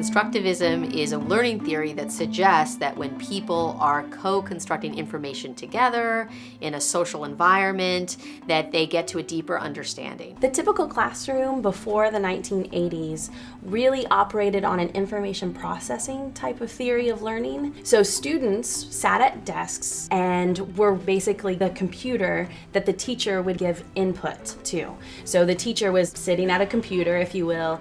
Constructivism is a learning theory that suggests that when people are co-constructing information together in a social environment, that they get to a deeper understanding. The typical classroom before the 1980s really operated on an information processing type of theory of learning. So students sat at desks and were basically the computer that the teacher would give input to. So the teacher was sitting at a computer, if you will,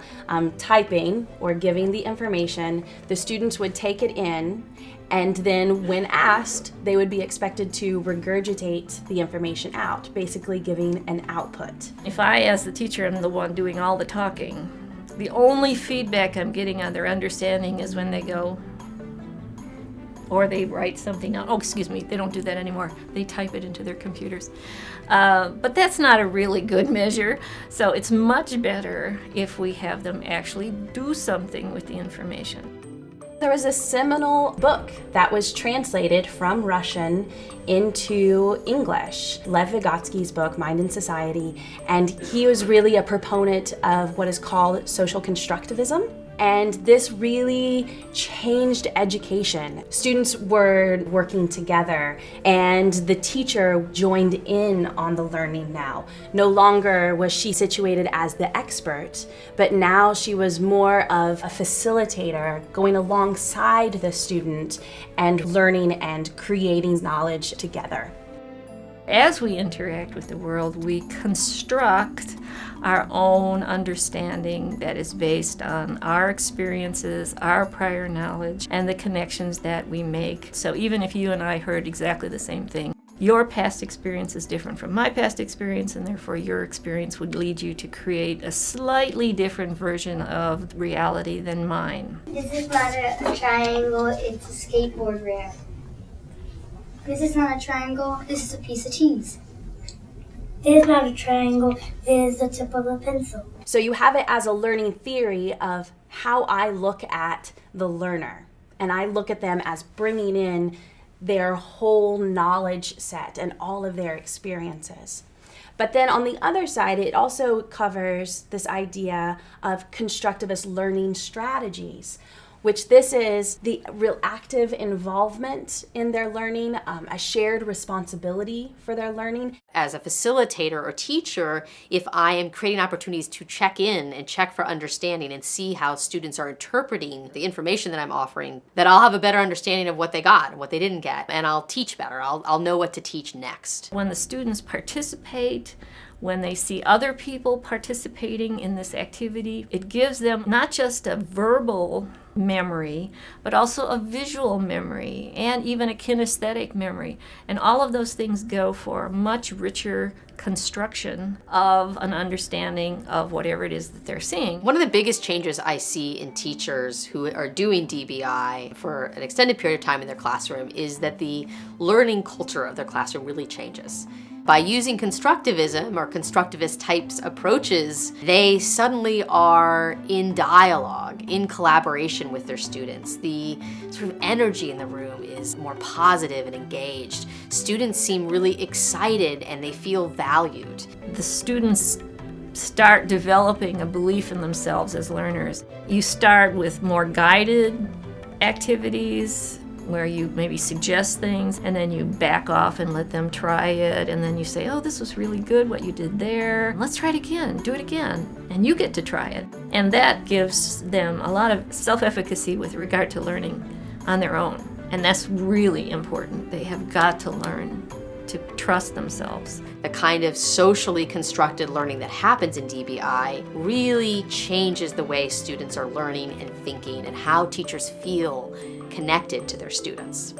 typing or giving the information. The students would take it in, and then when asked, they would be expected to regurgitate the information out, basically giving an output. If I, as the teacher, am the one doing all the talking, the only feedback I'm getting on their understanding is when they go, or they write something out. Oh, excuse me, they don't do that anymore. They type it into their computers. But that's not a really good measure. So it's much better if we have them actually do something with the information. There was a seminal book that was translated from Russian into English, Lev Vygotsky's book, Mind and Society, and he was really a proponent of what is called social constructivism. And this really changed education. Students were working together, and the teacher joined in on the learning now. No longer was she situated as the expert, but now she was more of a facilitator, going alongside the student and learning and creating knowledge together. As we interact with the world, we construct our own understanding that is based on our experiences, our prior knowledge, and the connections that we make. So even if you and I heard exactly the same thing, your past experience is different from my past experience, and therefore your experience would lead you to create a slightly different version of reality than mine. This is not a triangle, it's a skateboard ramp. This is not a triangle, this is a piece of cheese. This is not a triangle, this is the tip of a pencil. So you have it as a learning theory of how I look at the learner. And I look at them as bringing in their whole knowledge set and all of their experiences. But then on the other side, it also covers this idea of constructivist learning strategies, which this is the real active involvement in their learning, a shared responsibility for their learning. As a facilitator or teacher, if I am creating opportunities to check in and check for understanding and see how students are interpreting the information that I'm offering, that I'll have a better understanding of what they got and what they didn't get, and I'll teach better. I'll know what to teach next. When the students participate, when they see other people participating in this activity, it gives them not just a verbal memory, but also a visual memory and even a kinesthetic memory. And all of those things go for a much richer construction of an understanding of whatever it is that they're seeing. One of the biggest changes I see in teachers who are doing DBI for an extended period of time in their classroom is that the learning culture of their classroom really changes. By using constructivism or constructivist types approaches, they suddenly are in dialogue, in collaboration with their students. The sort of energy in the room is more positive and engaged. Students seem really excited and they feel valued. The students start developing a belief in themselves as learners. You start with more guided activities, where you maybe suggest things and then you back off and let them try it, and then you say, oh, this was really good what you did there. Let's try it again, do it again, and you get to try it. And that gives them a lot of self-efficacy with regard to learning on their own. And that's really important. They have got to learn to trust themselves. The kind of socially constructed learning that happens in DBI really changes the way students are learning and thinking and how teachers feel connected to their students.